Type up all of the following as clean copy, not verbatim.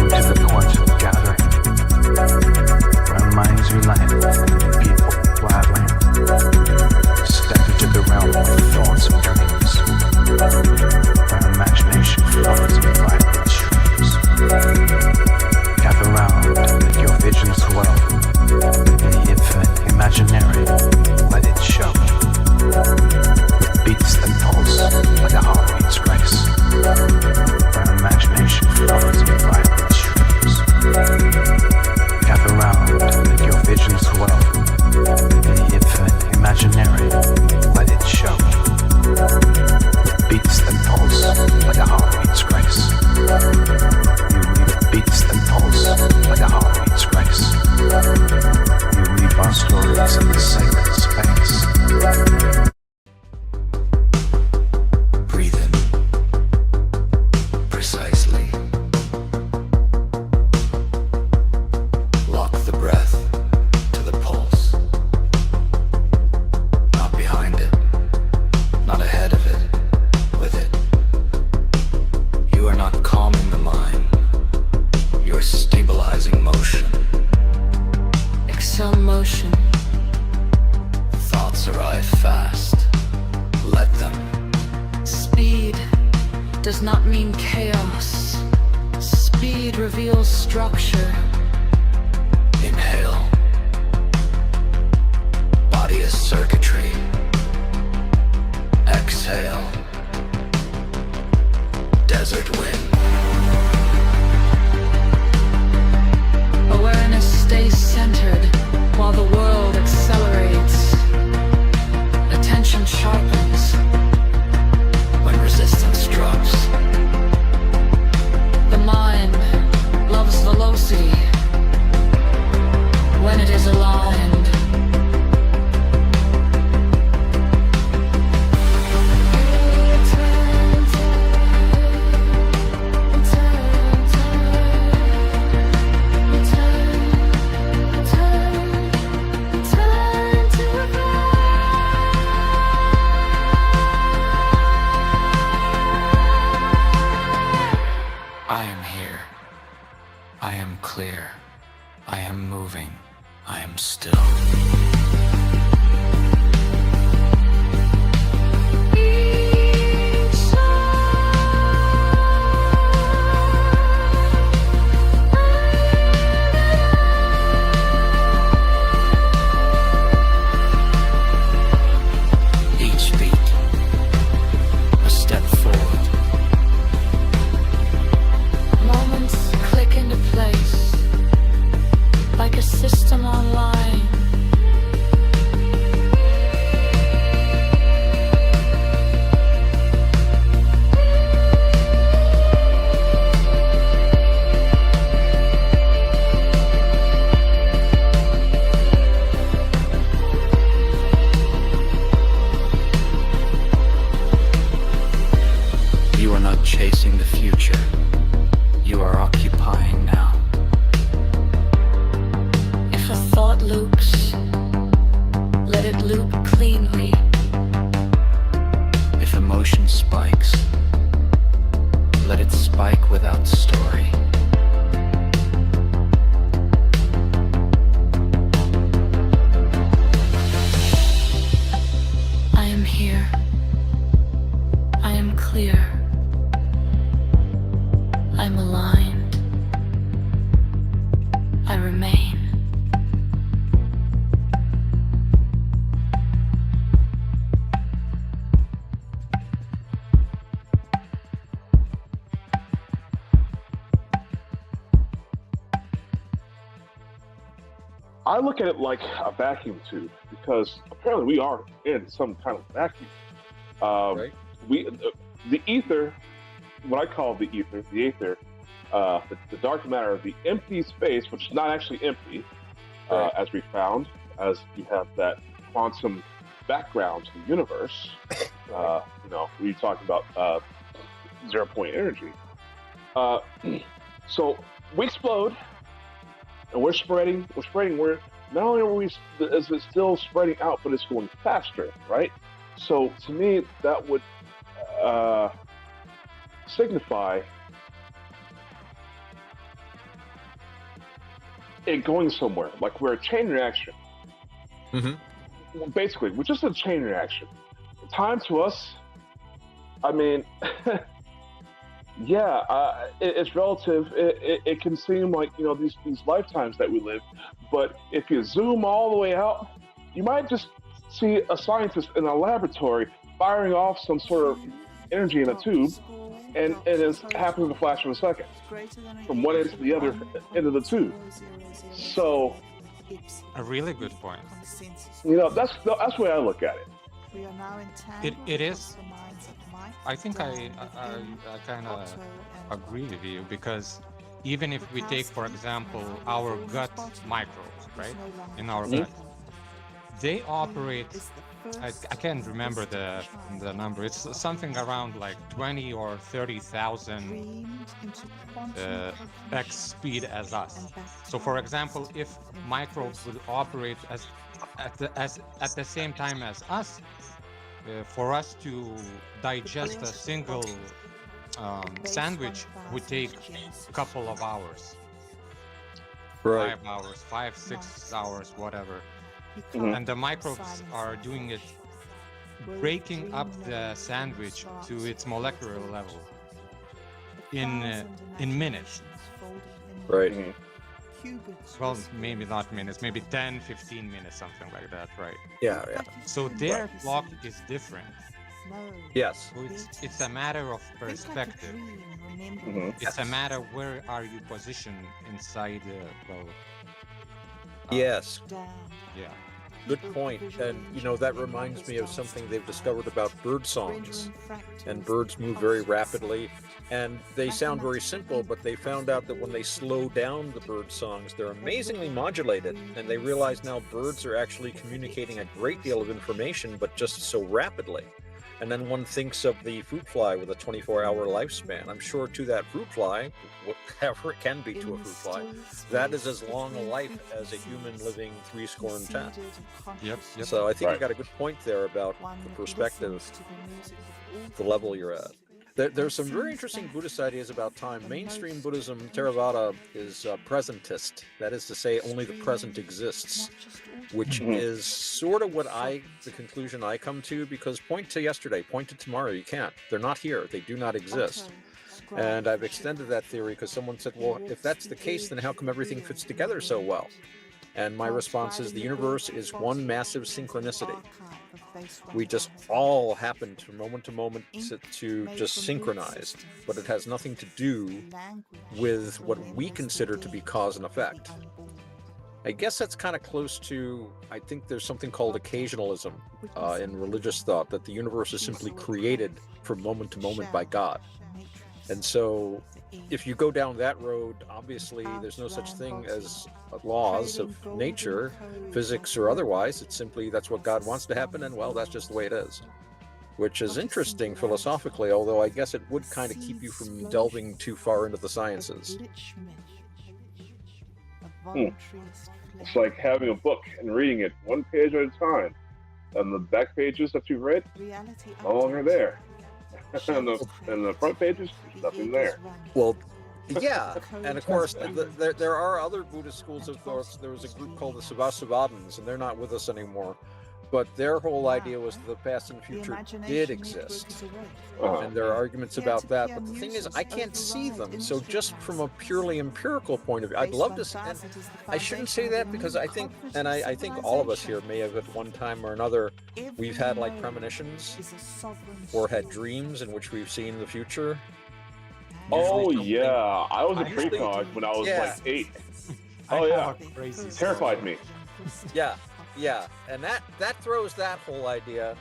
came to the point of gathering, where minds unite, people blabbering, step into the realm of thoughts and dreams, where imagination flows in vibrant streams. Gather round, let your vision swell, in the infinite imaginary, let it show. Beats that pulse like a heartbeat's grace, where imagination flows in vibrant streams. Gather round, let your vision swell, in the infinite imaginary, let it show. Beats that pulse like a heartbeat's grace. You weave beats that pulse like a heartbeat's grace. We weave our stories in the sacred space. Breathe in. Precisely. Lock the breath to the pulse. Not behind it. Not ahead of it. With it. You are not calming the mind. You're stabilizing motion. Exhale motion. Thoughts arrive fast. Let them. Speed does not mean chaos. Speed reveals structure. Inhale. Body is circuitry. Exhale. Desert wind. Awareness stays centered while the world accelerates. Attention sharpens. When resistance drops. The mind loves velocity when it is aligned. I am here. I am clear. I am moving. I am still. Each beat, a step forward. Moments click into place like a system online. You are not chasing the future. You are occupying now. If a thought loops, let it loop cleanly. If emotion spikes, let it spike without story. I am here. I am clear. I'm aligned. I remain. I look at it like a vacuum tube because apparently we are in some kind of vacuum. Right. The ether, what I call the ether, the dark matter, the empty space, which is not actually empty, Right. as we found, as you have that quantum background to the universe. We talk about 0 point energy. So we explode, and we're spreading. We're not only is it still spreading out, but it's going faster, right? So to me, that would signify it going somewhere. Like we're a chain reaction. Basically, we're just a chain reaction. Time to us, I mean, yeah, it's relative. It can seem like, you know, these lifetimes that we live, but if you zoom all the way out, you might just see a scientist in a laboratory firing off some sort of energy in a tube, and it happens in a flash of a second from one end to the other end of the tube. So, a really good point. you know, that's the way I look at it. It is. I think I kind of agree with you, because even if we take, for example, our gut microbes, right, in our gut, they operate. I can't remember the number. It's something around like 20 or 30,000 x speed as us. So, for example, if microbes would operate at the same time as us, for us to digest a single sandwich would take a couple of hours. Right. 5 hours, 5, 6 hours, whatever. And the microbes are doing it, breaking up the sandwich to its molecular level in minutes. Right. Well, maybe not minutes, maybe 10, 15 minutes, something like that, right? Yeah. So their clock is different. Yes. So it's a matter of perspective. It's a matter where are you positioned inside Yes. Yeah. Good point. And, you know, that reminds me of something they've discovered about bird songs. And birds move very rapidly, and they sound very simple, but they found out that when they slow down the bird songs, they're amazingly modulated. And they realize now birds are actually communicating a great deal of information, but just so rapidly. And then one thinks of the fruit fly with a 24-hour lifespan. I'm sure to that fruit fly, whatever it can be to a fruit fly, that is as long a life as a human living 70. Yep. So I think you got a good point there about the perspective, the level you're at. There's some very interesting Buddhist ideas about time. Mainstream Buddhism, Theravada, is presentist. That is to say, only the present exists, which is sort of the conclusion I come to, because point to yesterday, point to tomorrow, you can't. They're not here. They do not exist. And I've extended that theory because someone said, well, if that's the case, then how come everything fits together so well? And my response is the universe is one massive synchronicity. We just all happen from moment to moment to just synchronize, but it has nothing to do with what we consider to be cause and effect. I guess that's kind of close to, I think there's something called occasionalism in religious thought, that the universe is simply created from moment to moment by God. And so if you go down that road, obviously there's no such thing as laws of nature, physics or otherwise. It's simply that's what God wants to happen, and well, that's just the way it is. Which is interesting philosophically, although I guess it would kind of keep you from delving too far into the sciences. It's like having a book and reading it one page at a time. And the back pages that you've read, no longer there. and the front pages, there's nothing there. Well, yeah, and of course, there are other Buddhist schools of thought. There was a group called the Savasavadins, and they're not with us anymore. But their whole idea was that the past and future did exist. And there are arguments about that. But the thing is, I can't see them. So just from a purely empirical point of view, I'd love to, and I shouldn't say that because I think, and I think all of us here may have at one time or another, we've had like premonitions or had dreams in which we've seen the future. Oh yeah, I was a precog when I was like 8. Oh yeah, terrified me. Yeah, and that throws that whole idea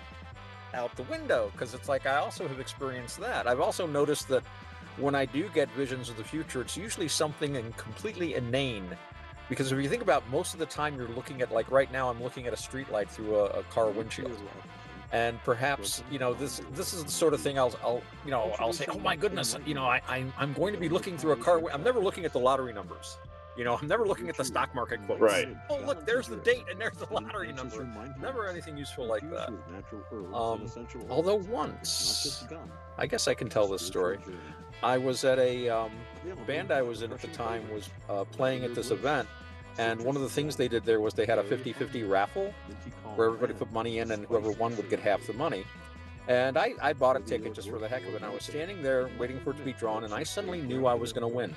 out the window, because it's like I also have experienced that. I've also noticed that when I do get visions of the future, it's usually something completely inane, because if you think about most of the time you're looking at, like right now I'm looking at a street light through a car windshield. And perhaps, you know, this is the sort of thing I'll say, oh my goodness, you know, I'm going to be looking through a car. I'm never looking at the lottery numbers. You know, I'm never looking at the stock market quotes. Right. Oh, look, there's the date and there's the lottery number. Never anything useful like that. Although once, I guess I can tell this story. I was at a band I was in at the time was playing at this event, And one of the things they did there was they had a 50-50 raffle where everybody put money in and whoever won would get half the money. And I bought a ticket just for the heck of it. And I was standing there waiting for it to be drawn, and I suddenly knew I was going to win.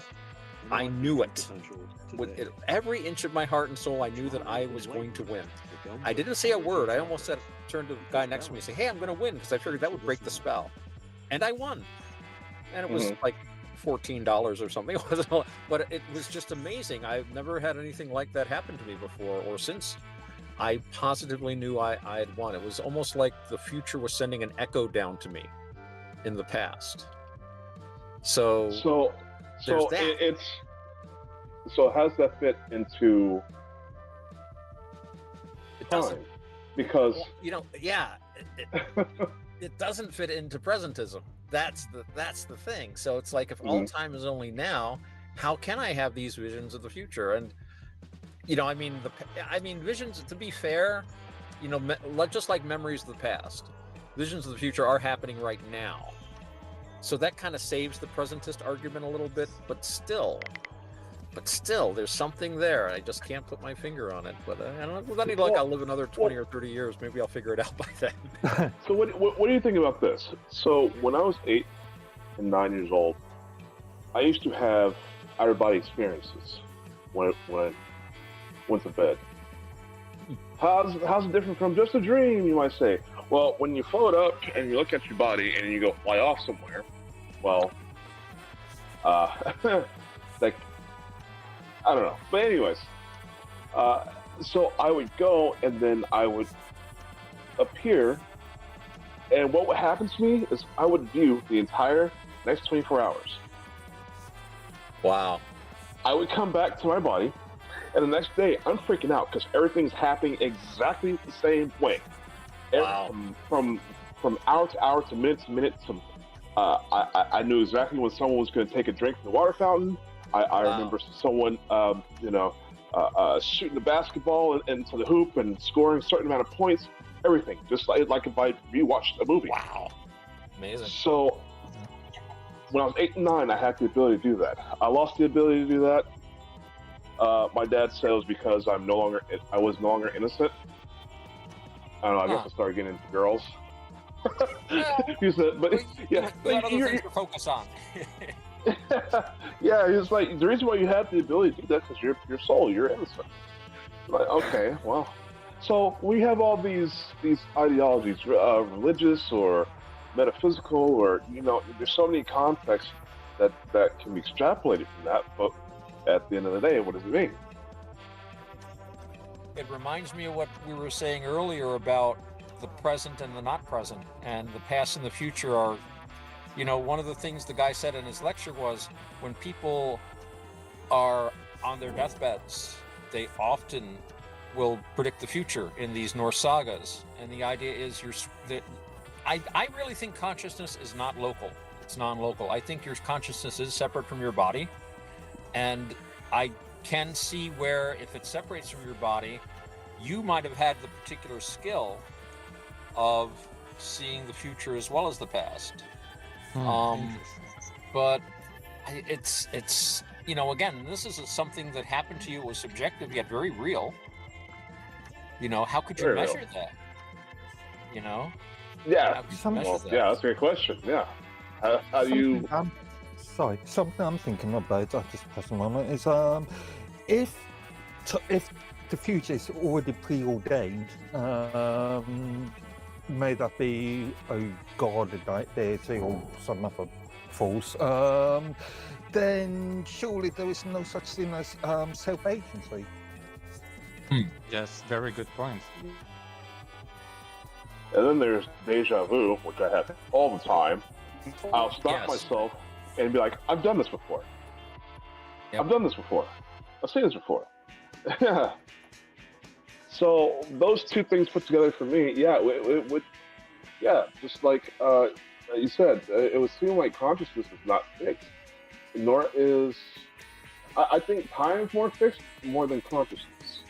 I knew it. With every inch of my heart and soul, I knew that I was going to win. I didn't say a word. I almost turned to the guy next to me and said, hey, I'm going to win, because I figured that would break the spell. And I won. And it was like $14 or something. It wasn't, but it was just amazing. I've never had anything like that happen to me before or since. I positively knew I had won. It was almost like the future was sending an echo down to me in the past. So it's so how does that fit into time? Because it doesn't fit into presentism. That's the thing. So it's like, if all time is only now, how can I have these visions of the future? And visions, to be fair, just like memories of the past, visions of the future are happening right now. So that kind of saves the presentist argument a little bit, but still, there's something there. I just can't put my finger on it. But I don't know. With any luck, I'll live another 20 or 30 years. Maybe I'll figure it out by then. So what do you think about this? So when I was 8 and 9 years old, I used to have out-of-body experiences when I went to bed. How's it different from just a dream, you might say? Well, when you float up and you look at your body and you go fly off somewhere, well, like, I don't know. But anyways, so I would go and then I would appear, and what would happen to me is I would view the entire next 24 hours. Wow. I would come back to my body, and the next day I'm freaking out because everything's happening exactly the same way. Wow. From hour to hour to minute to I knew exactly when someone was going to take a drink from the water fountain. I remember someone, shooting the basketball into the hoop and scoring a certain amount of points. Everything, just like if I rewatched a movie. Wow, amazing. So when I was 8 and 9, I had the ability to do that. I lost the ability to do that. My dad said it was because I was no longer innocent. I don't know. I guess I started getting into girls. He said, but yeah, you got other things to focus on. Yeah, it's like the reason why you have the ability to do that because your soul, you're innocent. Like, okay, well, so we have all these ideologies, religious or metaphysical, or there's so many contexts that can be extrapolated from that. But at the end of the day, what does it mean? It reminds me of what we were saying earlier about the present and the not present, and the past and the future are. One of the things the guy said in his lecture was, when people are on their deathbeds, they often will predict the future in these Norse sagas. And the idea is I really think consciousness is not local. It's non-local. I think your consciousness is separate from your body. And I can see where, if it separates from your body, you might have had the particular skill of seeing the future as well as the past. But it's again, this is something that happened to you. It was subjective yet very real. How could you Very measure real. that? Yeah. Yeah, that's a great question. Yeah. How do you? Something I'm thinking about, I just press on it, is if the future is already preordained, may that be God, deity, or some other force, then surely there is no such thing as self-agency. Yes, very good point. And then there's deja vu, which I have all the time. I'll stop myself and be like, I've done this before. Yep. I've done this before. I've seen this before. So those two things put together for me, it would, just like you said, it would seem like consciousness is not fixed, nor is, I think time is more fixed more than consciousness.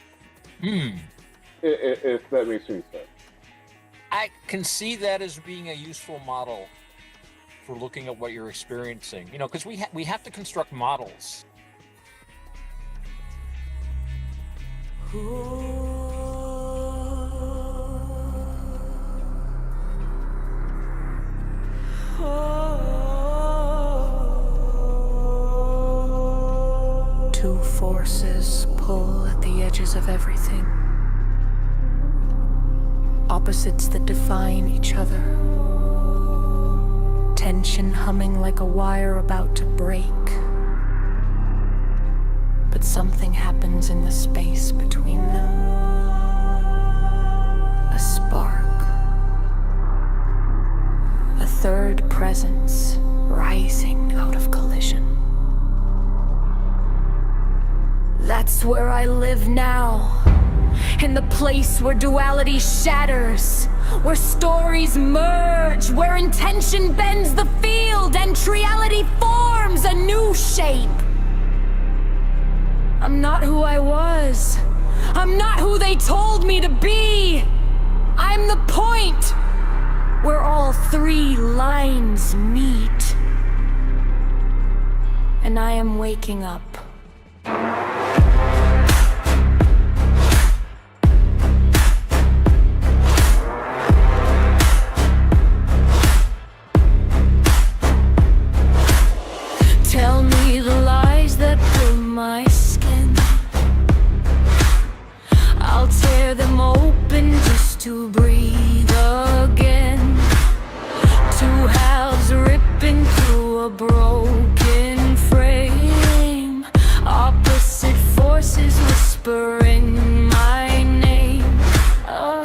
If that makes any sense. I can see that as being a useful model for looking at what you're experiencing. Because we have to construct models. Two forces pull at the edges of everything. Opposites that define each other. Tension humming like a wire about to break. But something happens in the space between them. A spark. A third presence rising out of collision. That's where I live now. In the place where duality shatters, where stories merge, where intention bends the field and triality forms a new shape. I'm not who I was. I'm not who they told me to be. I'm the point where all three lines meet. And I am waking up. Tell me the lies that fill my skin. I'll tear them open just to breathe again. Two halves ripping through a broken frame. Opposite forces whispering my name. Oh,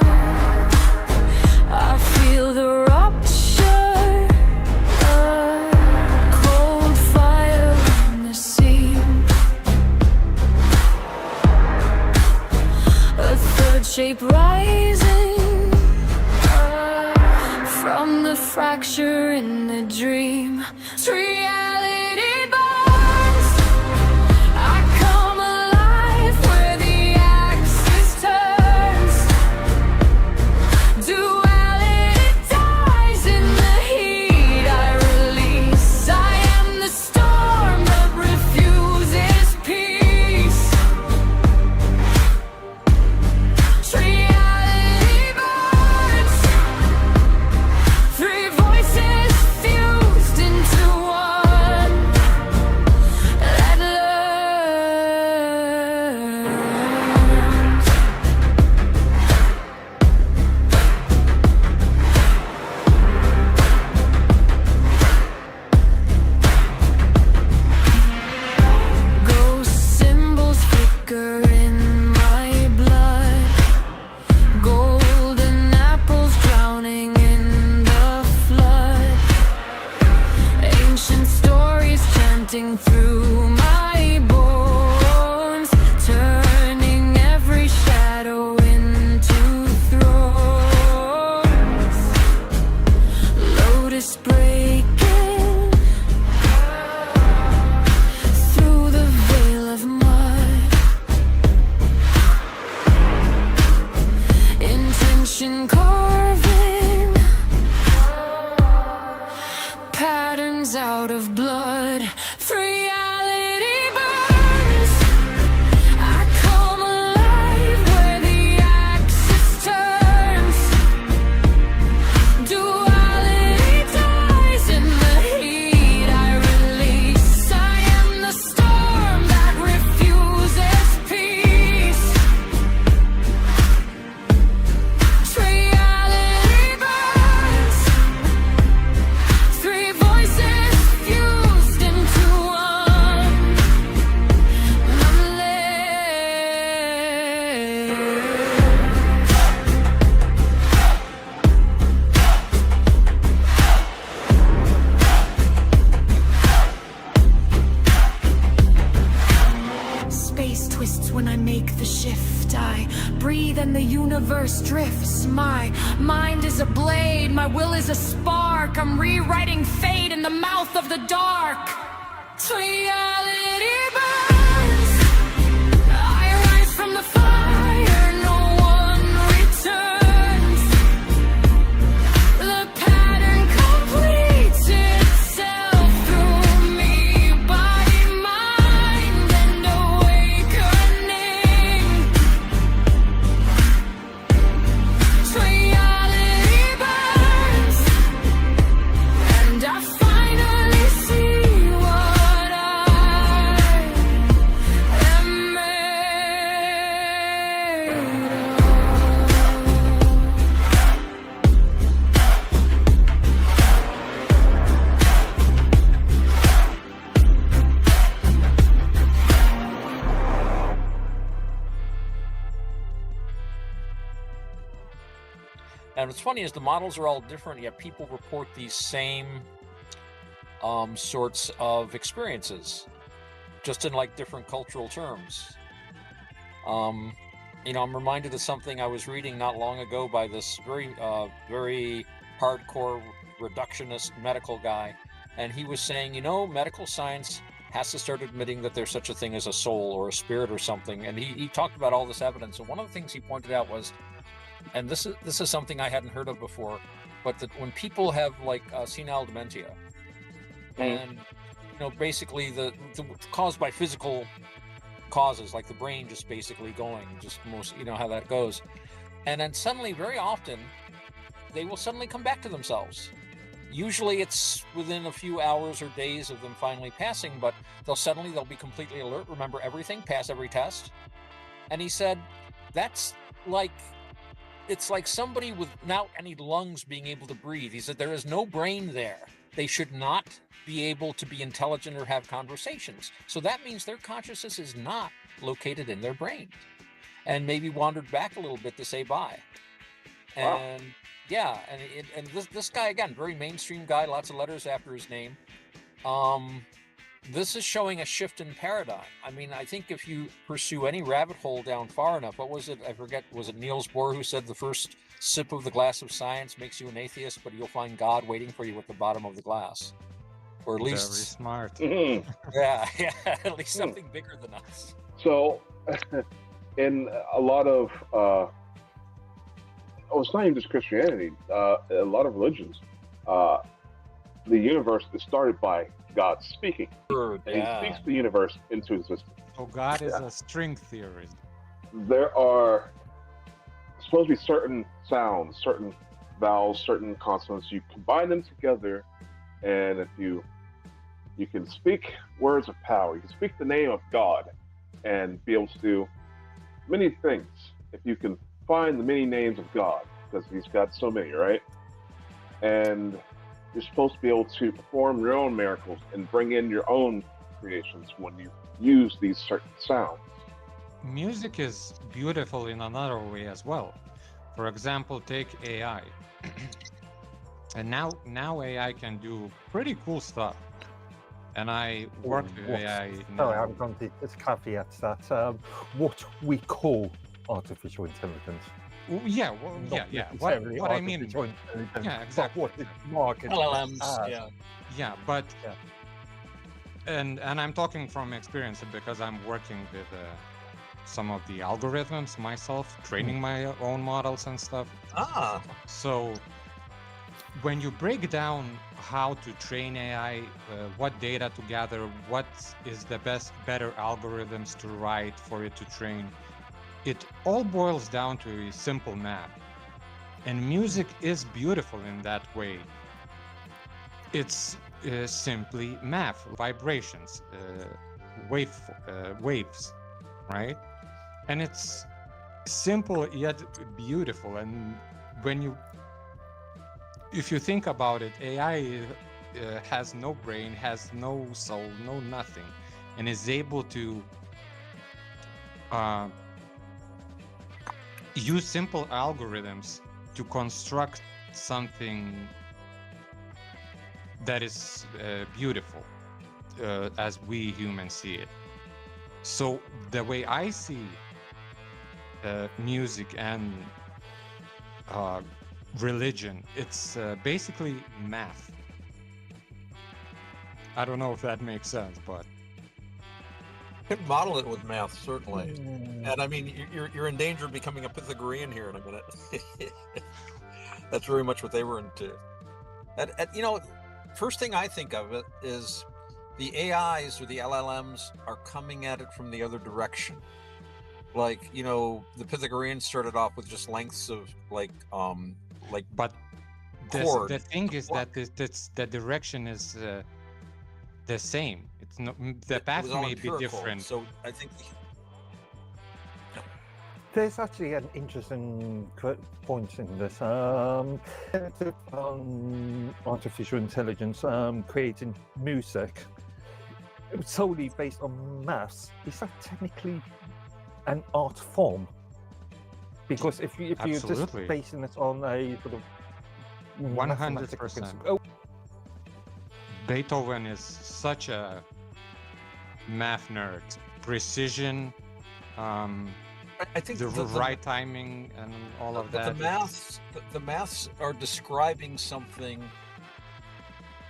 I feel the rupture. Cold fire in the seam. A third shape rising from the fracture in the dream. Triality burns. I come alive where the axis turns. Duality dies in the heat I release. I am the storm that refuses peace. Triality burns. Three voices fused into one that learns. Ghost symbols flicker in my blood. Golden apples drowning in the flood. Ancient stories chanting through my bones, turning every shadow into thrones. Lotus breaking through the veil of mud. Intention carving patterns out of blood. Reality burns. I come alive where the axis turns. Duality dies in the heat I release. I am the storm that refuses peace. Triality burns. Three voices fused into one. Space twists when I make the shift. I breathe and the universe drifts. My mind is a blade, my will is a spark. I'm rewriting fate in the mouth of the dark. Triality burns. I rise from the fire, no one returns. The pattern completes itself through me, body, mind, and awakening. And what's funny is the models are all different, yet people report these same sorts of experiences, just in like different cultural terms. You know, I'm reminded of something I was reading not long ago by this very hardcore reductionist medical guy, and he was saying, you know, medical science has to start admitting that there's such a thing as a soul or a spirit or something. And he talked about all this evidence, and one of the things he pointed out was, and this is something I hadn't heard of before, but that when people have like senile dementia, and you know, basically the caused by physical causes, like the brain just basically going, just most, you know how that goes, and then suddenly, very often, they will suddenly come back to themselves. Usually it's within a few hours or days of them finally passing, but they'll be completely alert, remember everything, pass every test. And he said, that's like, it's like somebody without any lungs being able to breathe. He said, there is no brain there. They should not be able to be intelligent or have conversations. So that means their consciousness is not located in their brain, and maybe wandered back a little bit to say bye. And wow. Yeah, and this guy, again, very mainstream guy, lots of letters after his name. This is showing a shift in paradigm. I mean, I think if you pursue any rabbit hole down far enough, what was it? I forget, was it Niels Bohr who said the first sip of the glass of science makes you an atheist, but you'll find God waiting for you at the bottom of the glass? Or at least... Very smart. Yeah, at least something bigger than us. So, in a lot of... it's not even just Christianity. A lot of religions, the universe is started by God speaking. And he speaks the universe into existence. So God is a string theorist. There are supposed to be certain sounds, certain vowels, certain consonants. You combine them together, and if you can speak words of power, you can speak the name of God and be able to do many things. If you can find the many names of God, because he's got so many, right? And you're supposed to be able to perform your own miracles and bring in your own creations when you use these certain sounds. Music is beautiful in another way as well. For example, take AI. And now AI can do pretty cool stuff. And I work with AI. Sorry, I'm going to just caveat that what we call artificial intelligence. Yeah, well, yeah. What I mean, yeah, exactly. What it's marketed LLMs, yeah, but and I'm talking from experience because I'm working with some of the algorithms myself, training my own models and stuff. So when you break down how to train AI, what data to gather, what is the better algorithms to write for it to train, it all boils down to a simple math. And music is beautiful in that way. It's simply math, vibrations, waves, right? And it's simple yet beautiful. And if you think about it, AI has no brain, has no soul, no nothing, and is able to use simple algorithms to construct something that is beautiful as we humans see it. So the way I see music and religion, it's basically math. I don't know if that makes sense, but could model it with math, certainly. And I mean, you're in danger of becoming a Pythagorean here in a minute. That's very much what they were into. And you know, first thing I think of it is the AIs or the LLMs are coming at it from the other direction. Like, you know, the Pythagoreans started off with just lengths of but the thing is that the direction is the same. It's not, the path may be different. So I think there's actually an interesting point in this. Artificial intelligence creating music solely based on maths. Is that technically an art form? Because if you're just basing it on a sort of 100%. Beethoven is such a math nerd. Precision, I think the right timing and all of that. The maths are describing something.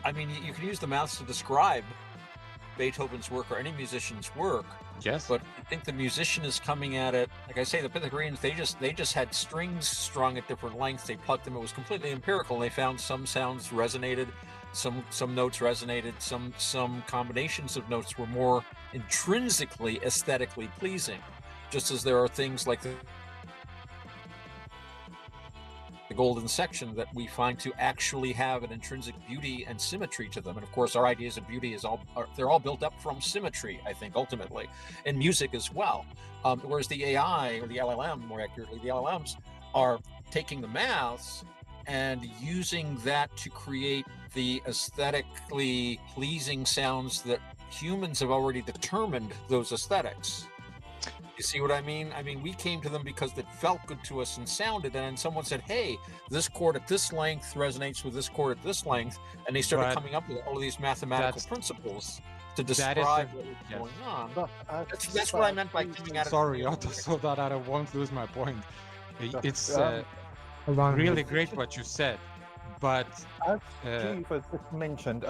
I mean, you can use the maths to describe Beethoven's work or any musician's work. Yes. But I think the musician is coming at it, like I say, the Pythagoreans, they just had strings strung at different lengths. They plucked them. It was completely empirical. They found some sounds resonated, some notes resonated, some combinations of notes were more intrinsically aesthetically pleasing. Just as there are things like the golden section that we find to actually have an intrinsic beauty and symmetry to them. And of course, our ideas of beauty they're all built up from symmetry, I think, ultimately, and music as well. Whereas the AI, or the LLM, more accurately, the LLMs are taking the maths and using that to create the aesthetically pleasing sounds that humans have already determined those aesthetics. You see what I mean? I mean, we came to them because it felt good to us and sounded, and then someone said, hey, this chord at this length resonates with this chord at this length, and they started coming up with all of these mathematical principles to describe what was going on. That's what I meant by coming at it. Sorry, Otto, so that I won't lose my point. It's really great what you said, but as Jiva just mentioned,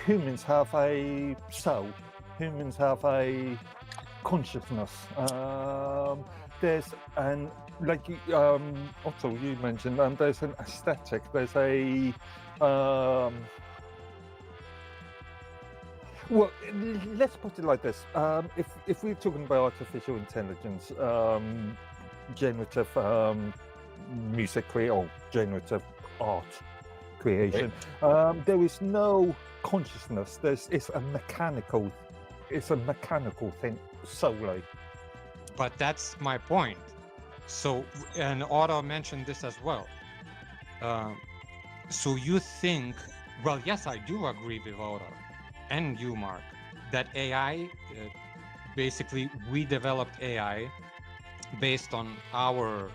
humans have a soul. Humans have a consciousness. There's an, like Otto, you mentioned, there's an aesthetic. There's a well, let's put it like this: if we're talking about artificial intelligence, generative music or generative art creation, there is no consciousness. It's a mechanical thing solely. But that's my point. So, and Otto mentioned this as well. So you think, well, yes, I do agree with Otto and you, Mark, that AI, basically we developed AI based on our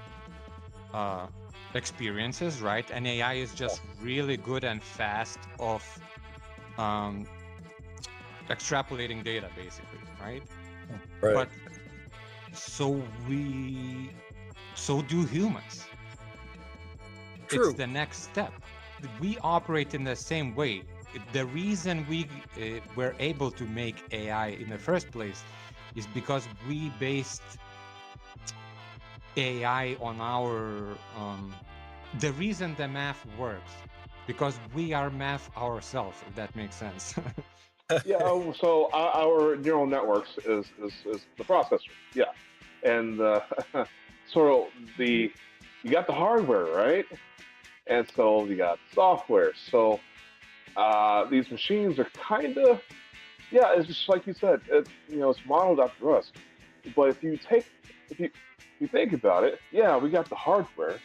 experiences, right? And AI is just really good and fast of extrapolating data, basically, right? But so do humans. True. It's the next step. We operate in the same way. The reason we were able to make AI in the first place is because we based AI on our the reason the math works, because we are math ourselves, if that makes sense. Yeah, so our neural networks is the processor, yeah, and sort of you got the hardware, right, and so you got software. So these machines are kind of, yeah, it's just like you said, it's modeled after us. But if you think about it, yeah, we got the hardware.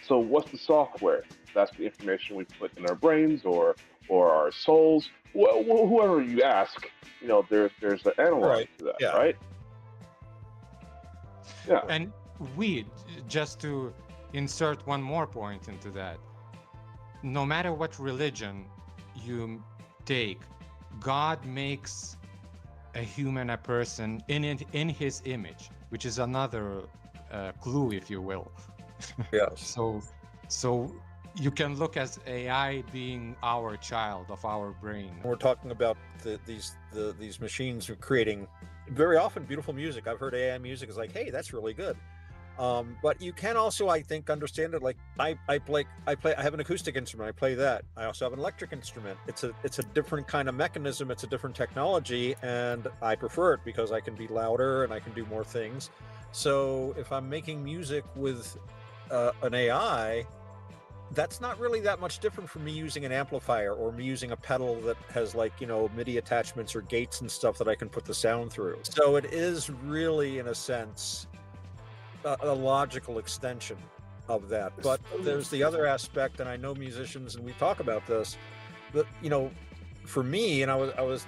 So what's the software? That's the information we put in our brains or our souls. Whoever you ask, there's an analog to that, right? Yeah. And just to insert one more point into that, no matter what religion you take, God makes a human, a person in his image, which is another clue, if you will. Yeah. So you can look as AI being our child of our brain. We're talking about these machines are creating very often beautiful music. I've heard AI music is like, hey, that's really good. But you can also, I think, understand it. Like I have an acoustic instrument. I play that. I also have an electric instrument. It's a different kind of mechanism. It's a different technology, and I prefer it because I can be louder and I can do more things. So if I'm making music with an AI, that's not really that much different from me using an amplifier or me using a pedal that has MIDI attachments or gates and stuff that I can put the sound through. So it is really, in a sense, a logical extension of that. But there's the other aspect, and I know musicians, and we talk about this, that for me, and I was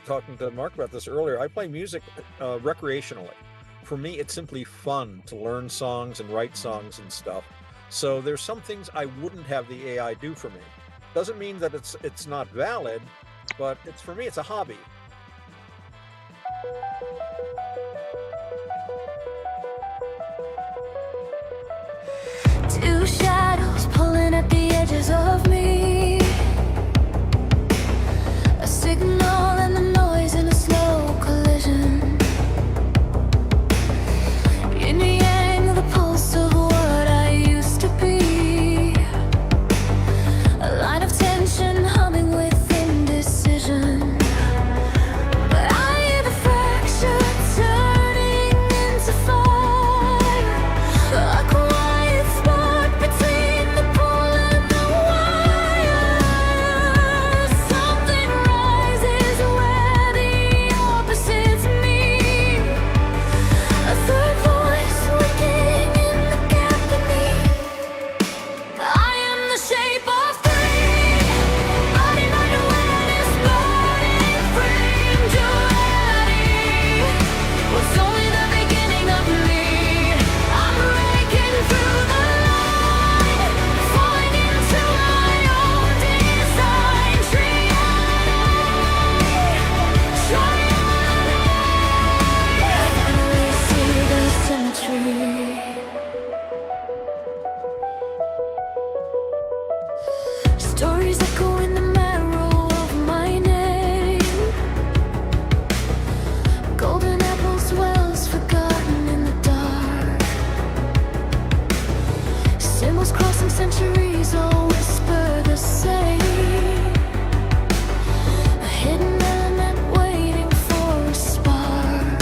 talking to Mark about this earlier, I play music recreationally. For me, it's simply fun to learn songs and write songs and stuff. So there's some things I wouldn't have the AI do for me. Doesn't mean that it's not valid, but for me, it's a hobby. Two shadows pulling at the edges of me. A signal and the noise in a slow collision. Yin yang, the pulse of what I used to be. A line of tension humming with indecision. But I hear the fracture turning into fire. A quiet spark between the pole and the wire. Something rises where the opposites meet. A third voice waking in the gap beneath. I am the shape of three. Body, mind, awareness, burning frame. Duality was only the beginning of me. I'm breaking through the line, falling into my own design. Finally see the symmetry. Stories echo in the marrow of my name. Golden apples, wells forgotten in the dark. Symbols crossing centuries all whisper the same. A hidden element waiting for a spark.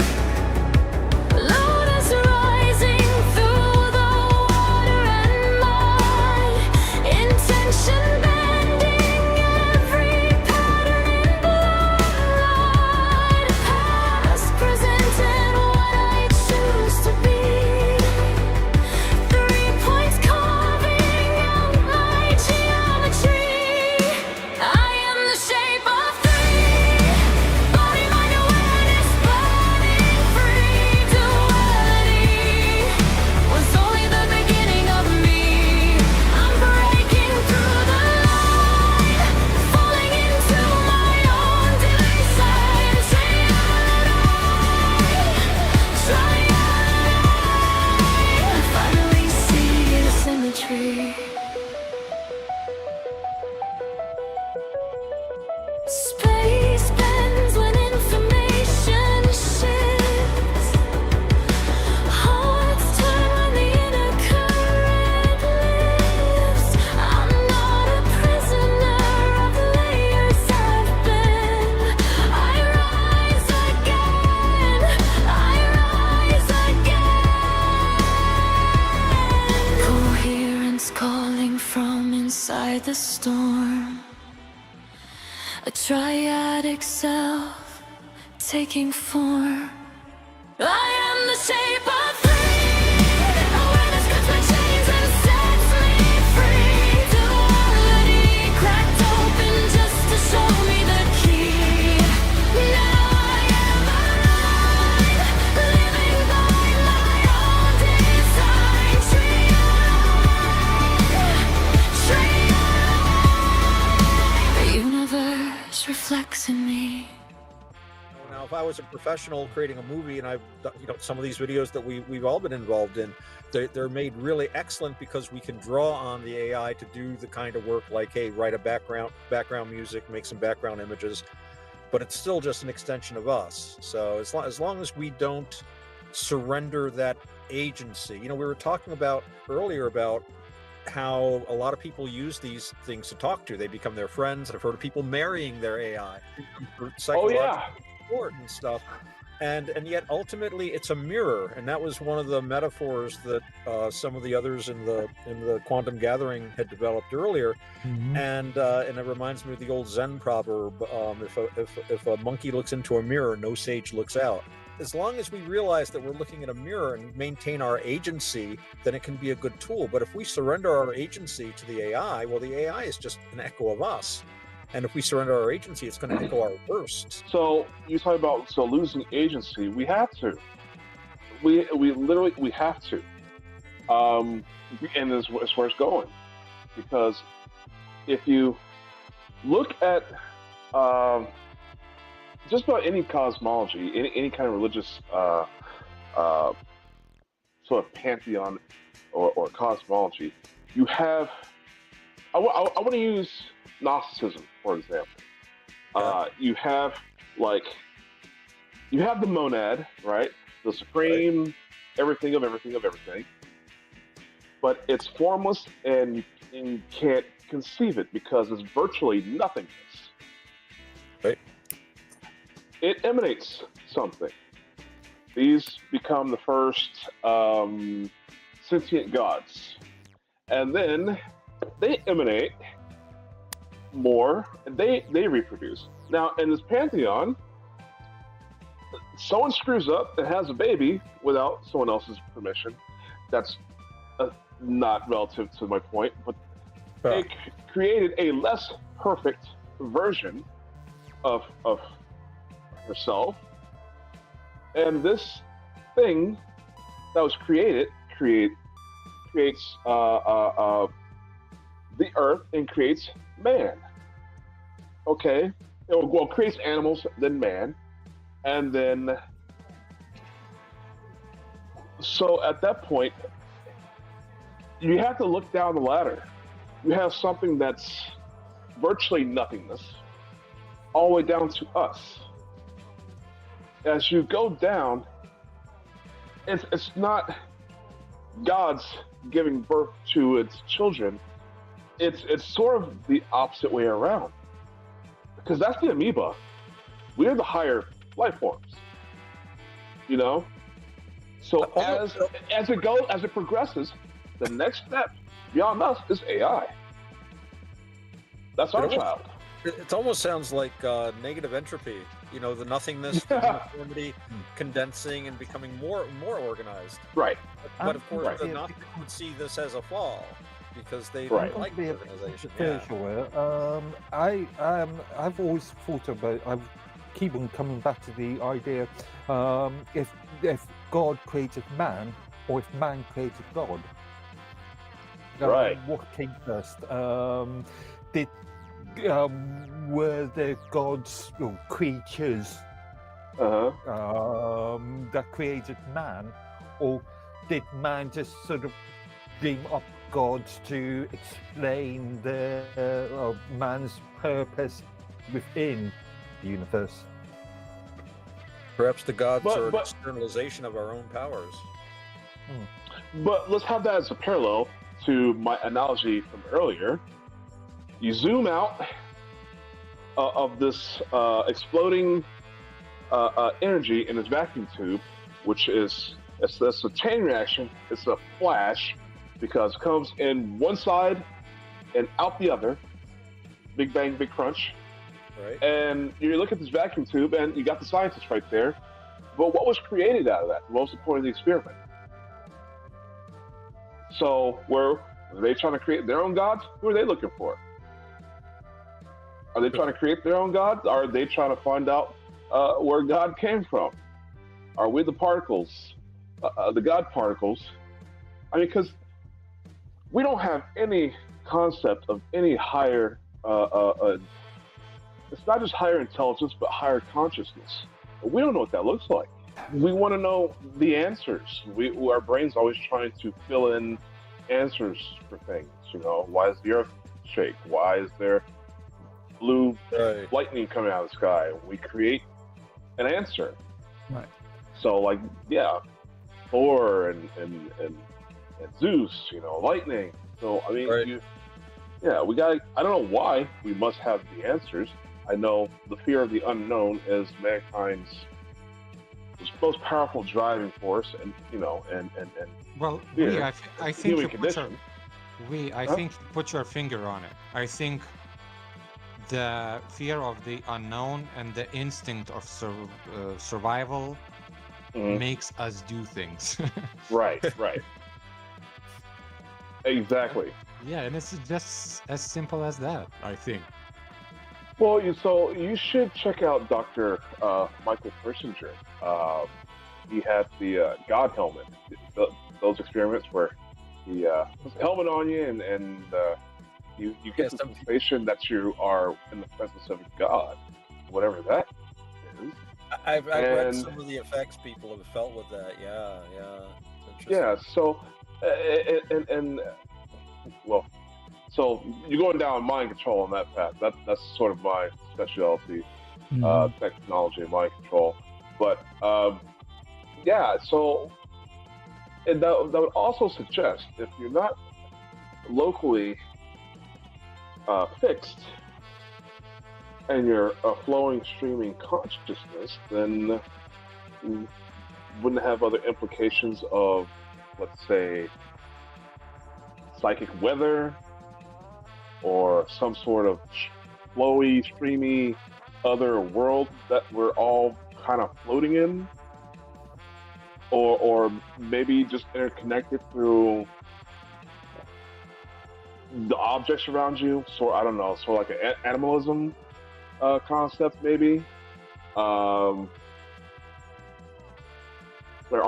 Lotus rising through the water and mine. Intention bending every pattern in bloodline. Past, present, and what I choose to be. 3 points carving out my geometry. I am the shape of three. Body, mind, awareness, burning free. Duality was only the beginning of me. I'm breaking through the line, falling into my own design. I finally see the symmetry. Space bends when information shifts. Hearts turn when the inner current lifts. I'm not a prisoner of the layers I've been. I rise again. I rise again. Coherence calling from inside the storm. A triadic self taking form. I am the shape of three. Awareness cuts my chains and sets me free. Duality cracked open just to show me the key. Now I am alive, living by my own design. The universe reflects in me. Now, if I was a professional creating a movie, and I've done, some of these videos that we've all been involved in, they're made really excellent because we can draw on the AI to do the kind of work like, hey, write a background music, make some background images, but it's still just an extension of us. So as long as we don't surrender that agency, we were talking about earlier about how a lot of people use these things to talk to. They become their friends. I've heard of people marrying their AI for psychological support and stuff. And yet ultimately it's a mirror. And that was one of the metaphors that some of the others in the quantum gathering had developed earlier. Mm-hmm. And it reminds me of the old Zen proverb, if a monkey looks into a mirror, no sage looks out. As long as we realize that we're looking at a mirror and maintain our agency, then it can be a good tool. But if we surrender our agency to the AI, well, the AI is just an echo of us. And if we surrender our agency, it's going to echo our worst. So you talk about losing agency. We have to. we literally we have to, and that's where it's going, because if you look at just about any cosmology, any kind of religious sort of pantheon or cosmology, you have. I want to use Gnosticism, for example. You have the monad, right? The supreme everything of everything of everything. But it's formless and you can't conceive it because it's virtually nothingness. Right. It emanates something. These become the first sentient gods. And then they emanate more, and they reproduce. Now, in this pantheon, someone screws up and has a baby without someone else's permission. That's not relative to my point, but they created a less perfect version of herself. And this thing that was created creates the earth and creates man. Okay, well, creates animals, then man, and then so at that point, you have to look down the ladder. You have something that's virtually nothingness, all the way down to us. As you go down, it's not God's giving birth to its children. It's sort of the opposite way around, because that's the amoeba. We're the higher life forms, you know. So as it progresses, the next step beyond us is AI. That's our child. It almost sounds like negative entropy. You know, the nothingness, the uniformity, condensing and becoming more organized. Right. But of course, the Gnostics would see this as a flaw because they don't like the organization. I've always thought about. I keep on coming back to the idea: if God created man, or if man created God, what came first? Were the gods or creatures that created man, or did man just sort of dream up gods to explain the man's purpose within the universe? Perhaps the gods are an externalization of our own powers. But let's have that as a parallel to my analogy from earlier. You zoom out of this exploding energy in this vacuum tube, which is it's a chain reaction. It's a flash because it comes in one side and out the other. Big bang, big crunch. Right. And you look at this vacuum tube, and you got the scientists right there. But what was created out of that? What was the point of the experiment? So, were they trying to create their own gods? Who are they looking for? Are they trying to create their own gods? Are they trying to find out where God came from? Are we the particles, the God particles? I mean, because we don't have any concept of any higher, it's not just higher intelligence, but higher consciousness. We don't know what that looks like. We want to know the answers. Our brain's always trying to fill in answers for things. You know, why does the earth shake? Why is there blue lightning coming out of the sky? We create an answer. Right. So, like, Thor and Zeus, you know, lightning. So, I mean, we got. I don't know why we must have the answers. I know the fear of the unknown is mankind's most powerful driving force, and you know, and well, fear, I think you put your finger on it. I think the fear of the unknown and the instinct of survival makes us do things. Right. Exactly. Yeah, and it's just as simple as that, I think. Well, so you should check out Dr. Michael Persinger. he had the God helmet. Those experiments where he puts a helmet on you and you get the sensation that you are in the presence of God, whatever that is. I've read some of the effects people have felt with that. Yeah. So, well, so you're going down mind control on that path. That's sort of my specialty, technology and mind control. But yeah, so and that would also suggest if you're not locally fixed and you're a flowing, streaming consciousness, then wouldn't have other implications of, let's say, psychic weather or some sort of flowy, streamy other world that we're all kind of floating in, or maybe just interconnected through the objects around you. So I don't know, sort of like an animalism concept, maybe. I'm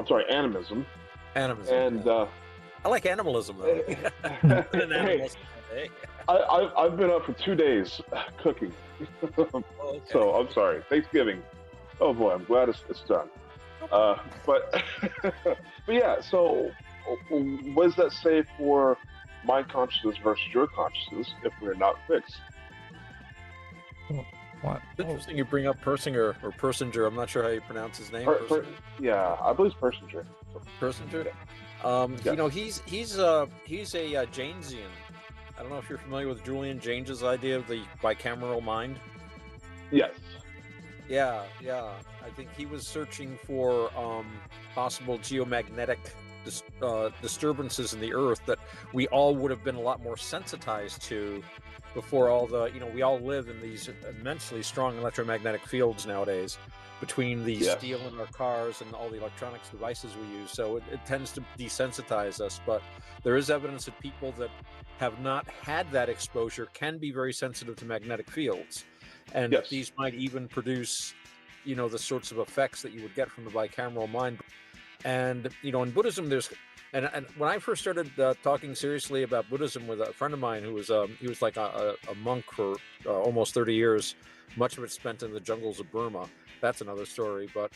sorry, animism. Animism. And I like animalism though. Hey, I've been up for 2 days cooking. Okay. So I'm sorry. Thanksgiving. Oh boy, I'm glad it's done. But yeah. So what does that say for my consciousness versus your consciousness if we're not fixed? What? Interesting you bring up Persinger or Persinger. I'm not sure how you pronounce his name. Yeah, I believe it's Persinger. Persinger. Yeah. You know, he's a Janesian. I don't know if you're familiar with Julian James's idea of the bicameral mind. Yes. Yeah. I think he was searching for possible geomagnetic disturbances in the Earth that we all would have been a lot more sensitized to before all the, we all live in these immensely strong electromagnetic fields nowadays between the steel in our cars and all the electronics devices we use. So it tends to desensitize us, but there is evidence that people that have not had that exposure can be very sensitive to magnetic fields. And that these might even produce, the sorts of effects that you would get from the bicameral mind. And, in Buddhism, there's, and when I first started talking seriously about Buddhism with a friend of mine who was, he was like a monk for almost 30 years, much of it spent in the jungles of Burma. That's another story. But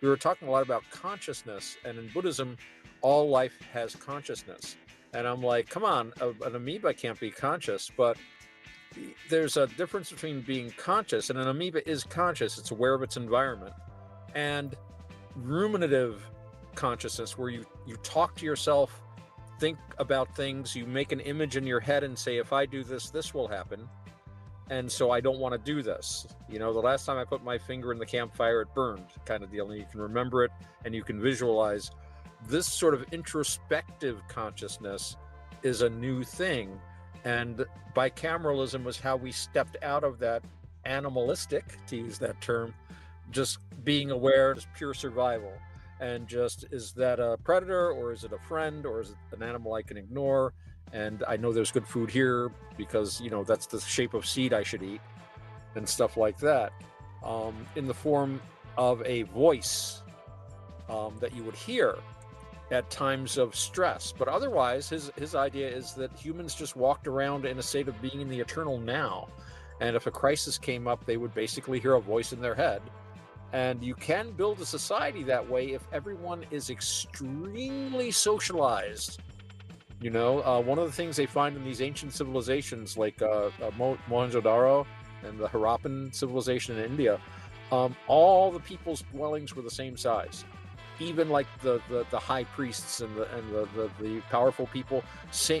we were talking a lot about consciousness. And in Buddhism, all life has consciousness. And I'm like, come on, an amoeba can't be conscious. But there's a difference between being conscious, and an amoeba is conscious. It's aware of its environment. And ruminative consciousness, where you talk to yourself, think about things, you make an image in your head and say, if I do this, this will happen. And so I don't want to do this. The last time I put my finger in the campfire, it burned, kind of deal. And you can remember it and you can visualize. This sort of introspective consciousness is a new thing. And bicameralism was how we stepped out of that animalistic, to use that term, just being aware, just pure survival. And just, is that a predator, or is it a friend, or is it an animal I can ignore? And I know there's good food here because, that's the shape of seed I should eat, and stuff like that. In the form of a voice that you would hear at times of stress. But otherwise, his idea is that humans just walked around in a state of being in the eternal now. And if a crisis came up, they would basically hear a voice in their head. And you can build a society that way if everyone is extremely socialized. One of the things they find in these ancient civilizations like Mohenjo-Daro and the Harappan civilization in India, all the people's dwellings were the same size. Even like the high priests and the powerful people,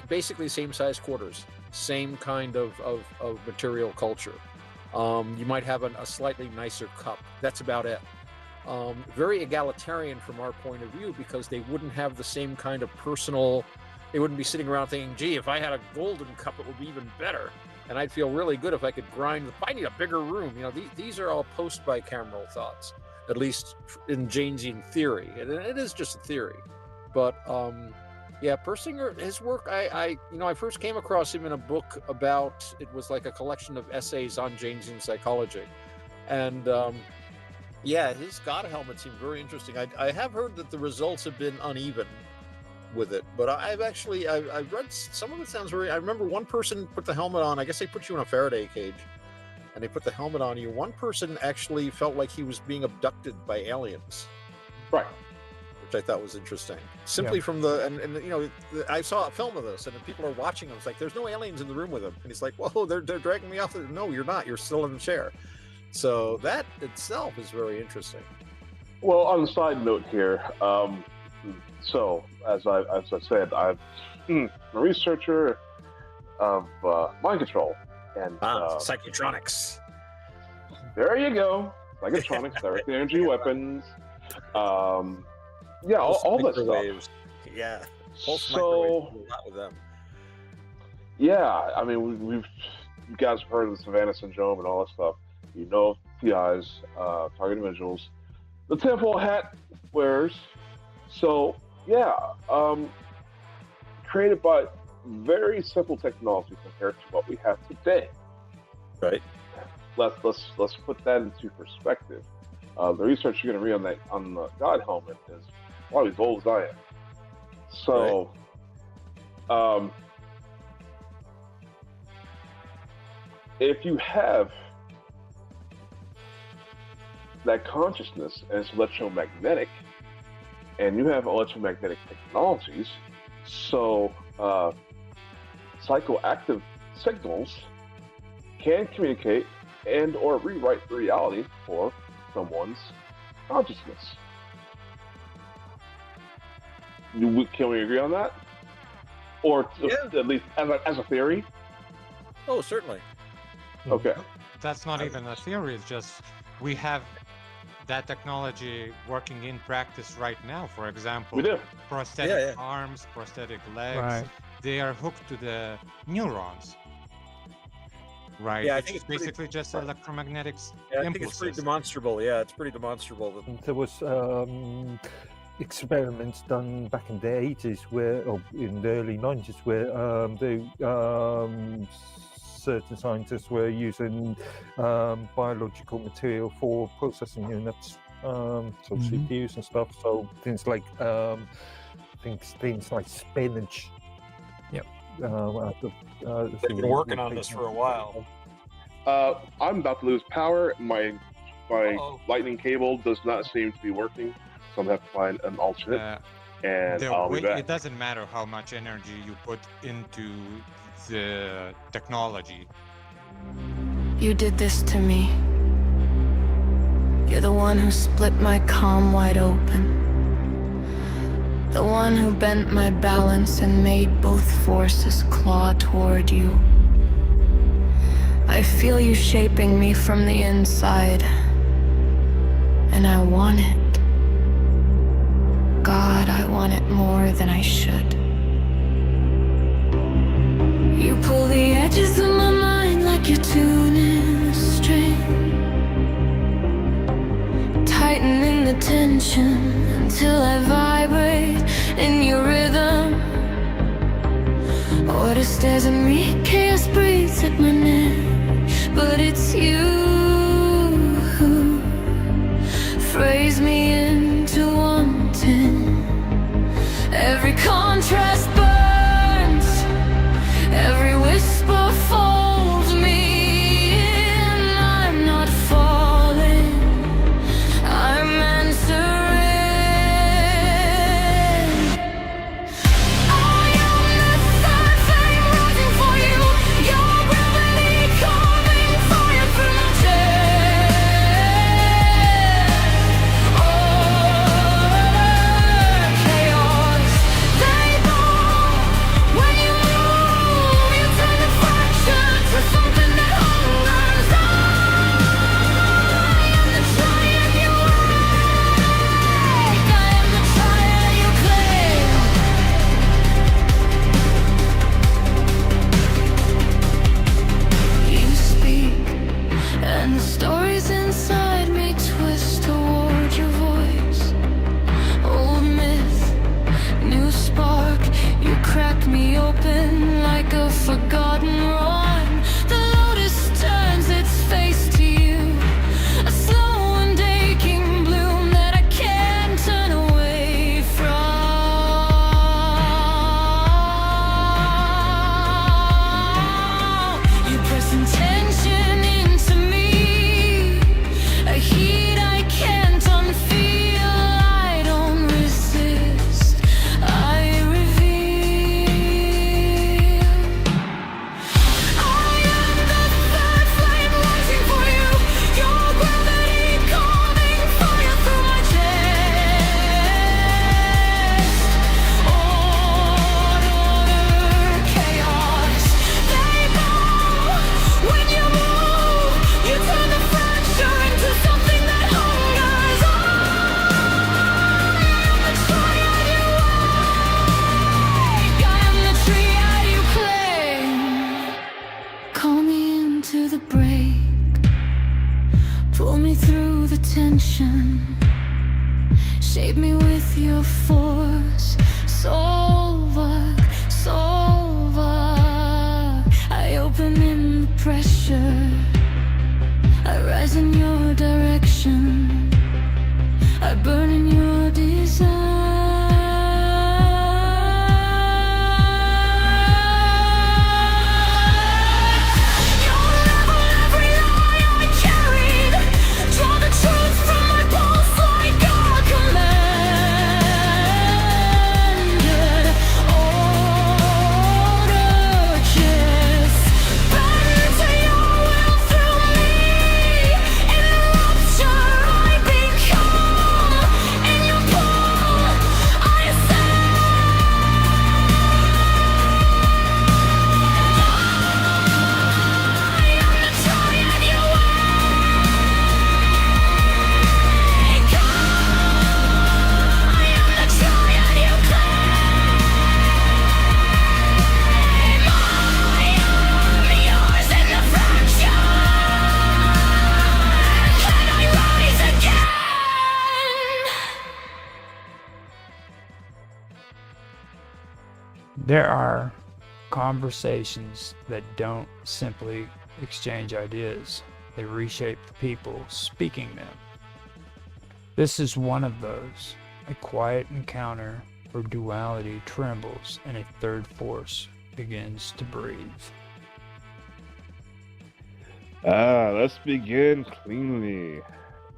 basically same size quarters, same kind of material culture. You might have a slightly nicer cup. That's about it. Very egalitarian from our point of view, because they wouldn't have the same kind of personal. They wouldn't be sitting around thinking, gee, if I had a golden cup, it would be even better. And I'd feel really good if I could grind. I need a bigger room. These are all post-bicameral thoughts, at least in Janesian theory. And it is just a theory. But Persinger, his work, I first came across him in a book about, it was like a collection of essays on Janesian psychology. And Yeah, his God helmet seemed very interesting. I have heard that the results have been uneven with it, but I've read some of it sounds very. I remember one person put the helmet on. I guess they put you in a Faraday cage, and they put the helmet on you. One person actually felt like he was being abducted by aliens, right? Which I thought was interesting. Simply from the and you know, I saw a film of this, and people are watching him. It's like there's no aliens in the room with him, and he's like, "Whoa, they're dragging me off." No, you're not. You're still in the chair. So that itself is very interesting. Well, on a side note here, so as I said, I'm a researcher of mind control and psychotronics. There you go, psychotronics, direct energy weapons. All that stuff. Yeah. So a lot with them. Yeah, I mean, you guys have heard of the Savannah syndrome and all that stuff. You know, TIs, target individuals, the tinfoil hat wearers. So, created by very simple technology compared to what we have today. Right. Let's put that into perspective. The research you're going to read on the God helmet is probably as old as I am. So, if you have that consciousness and it's electromagnetic, and you have electromagnetic technologies, so psychoactive signals can communicate and or rewrite the reality for someone's consciousness. Can we agree on that? Or at least as a theory? Oh, certainly. Okay. That's not even a theory, it's just we have that technology working in practice right now. For example, we do. Prosthetic arms, prosthetic legs, they are hooked to the neurons. Right. Yeah, I think it's basically just electromagnetic impulses. I think it's pretty demonstrable. Yeah, it's pretty demonstrable. There was experiments done back in the 80s or in the early 90s where certain scientists were using biological material for processing units, so CPUs and stuff. So things like spinach. Yep. They've been working on this for a while. I'm about to lose power. My lightning cable does not seem to be working, so I'm going to have to find an alternate. And I'll be back. It doesn't matter how much energy you put into the technology. You did this to me. You're the one who split my calm wide open. The one who bent my balance and made both forces claw toward you. I feel you shaping me from the inside, and I want it. God, I want it more than I should. You pull the edges of my mind like you're tuning a string, tightening the tension until I vibrate in your rhythm. Order stares at me, chaos breathes at my neck, but it's you who phrase me into wanting. Every contrast burns, every whisper folds me in. I'm not falling, I'm answering. I am the third flame rising for you. Your gravity coming fire through my chest. Oh, Shape me with your force. Solver, solver. I open in the pressure. I rise in your direction. I burn in your desire. There are conversations that don't simply exchange ideas. They reshape the people speaking them. This is one of those. A quiet encounter where duality trembles and a third force begins to breathe. Let's begin cleanly.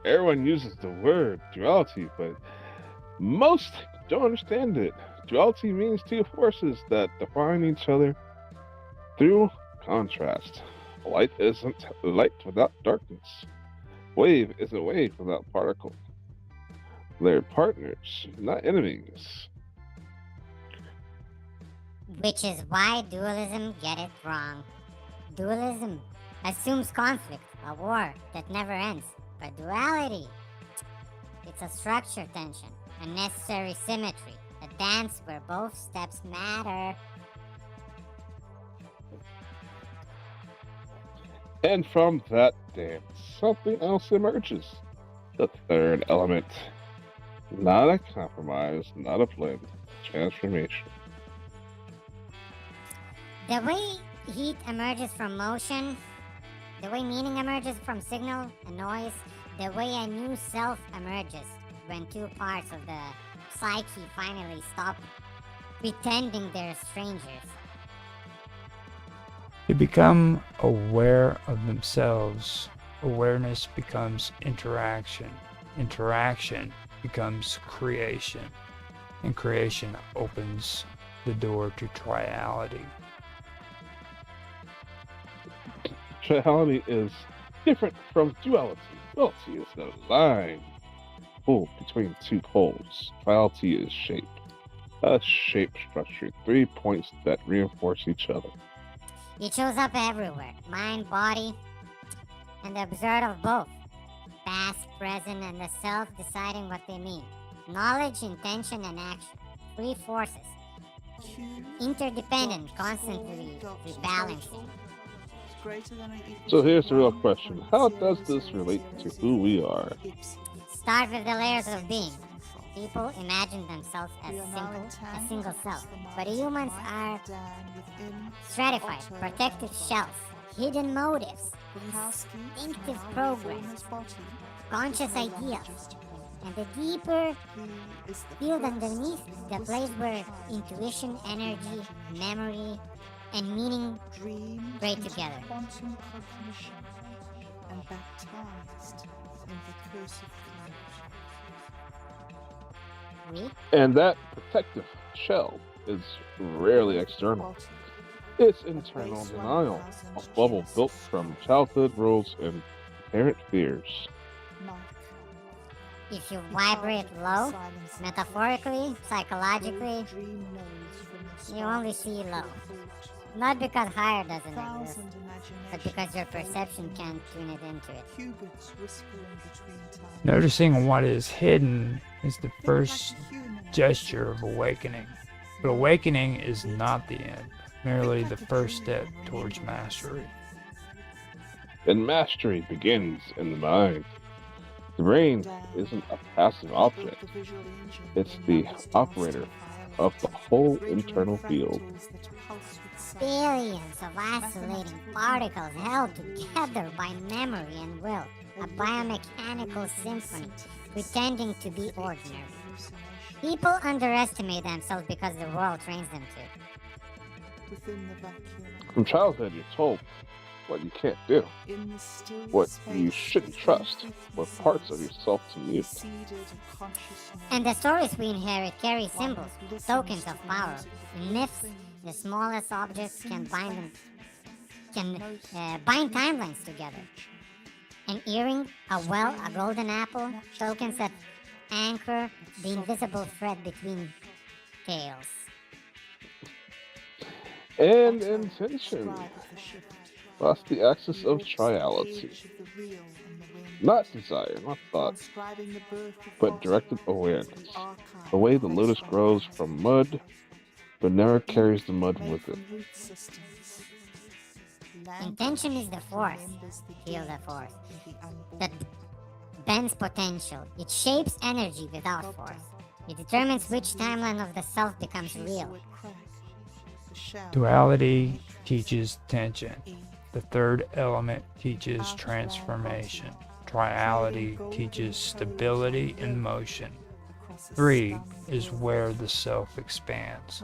Everyone uses the word duality, but most don't understand it. Duality means two forces that define each other through contrast. Light isn't light without darkness. Wave isn't wave without particle. They're partners, not enemies. Which is why dualism get it wrong. Dualism assumes conflict, a war that never ends. But duality, it's a structured tension, a necessary symmetry, a dance where both steps matter. And from that dance, something else emerges. The third element. Not a compromise, not a blend. Transformation. The way heat emerges from motion, the way meaning emerges from signal and noise, the way a new self emerges when two parts of the psyche finally stop pretending they're strangers. They become aware of themselves. Awareness becomes interaction. Interaction becomes creation. And creation opens the door to triality. Triality is different from duality. Duality is the line pulled between two poles. Triality is shape. A shape structure, 3 points that reinforce each other. It shows up everywhere. Mind, body, and the observer of both. Past, present, and the self deciding what they mean. Knowledge, intention, and action. 3 forces. Interdependent, constantly rebalancing. So here's the real question. How does this relate to who we are? Start with the layers of being. People imagine themselves as a single self, but humans are stratified, protective shells, hidden motives, instinctive programs, conscious ideas, and the deeper field underneath, the place where intuition, energy, memory, and meaning braid together. Quantum cognition and baptized in the curse of And that protective shell is rarely external. It's internal denial, a bubble built from childhood rules and inherent fears. If you vibrate low, metaphorically, psychologically, you only see low. Not because higher doesn't exist, but because your perception can't tune it into it. Noticing what is hidden is the first gesture of awakening. But awakening is not the end, merely the first step towards mastery. And mastery begins in the mind. The brain isn't a passive object. It's the operator of the whole internal field. Billions of isolating particles held together by memory and will. A biomechanical symphony pretending to be ordinary. People underestimate themselves because the world trains them to. From childhood, you're told what you can't do, what you shouldn't trust, what parts of yourself to mute. And the stories we inherit carry symbols, tokens of power. In myths, the smallest objects can bind timelines together. An earring, a well, a golden apple, tokens that anchor the invisible thread between tales. And intention. That's the axis of triality. Not desire, not thought, but directed awareness. The way the lotus grows from mud, but never carries the mud with it. Intention is the force, feel the force, that bends potential. It shapes energy without force. It determines which timeline of the self becomes real. Duality teaches tension. The third element teaches transformation. Triality teaches stability and motion. 3 is where the self expands.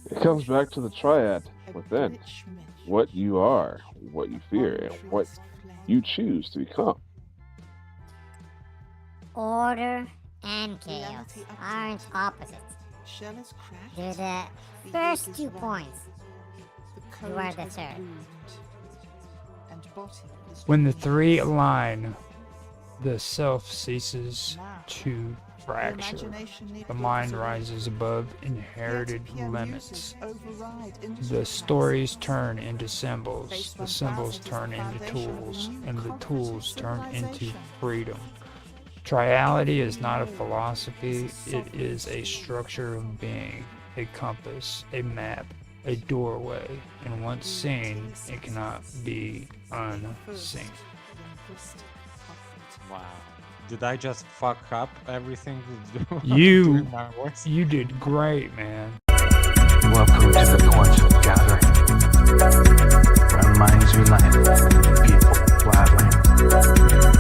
It comes back to the triad within. What you are, what you fear, and what you choose to become. Order and chaos aren't opposites. They're the first 2 points. You are the third. When the 3 align, the self ceases to fracture. The mind rises above inherited limits. The stories turn into symbols. The symbols turn into tools. And the tools turn into freedom. Triality is not a philosophy. It is a structure of being, a compass, a map, a doorway, and once seen, it cannot be unseen. Wow. Did I just fuck up everything? You did great, man. Welcome to the point of gathering, where minds unite, people blabbering.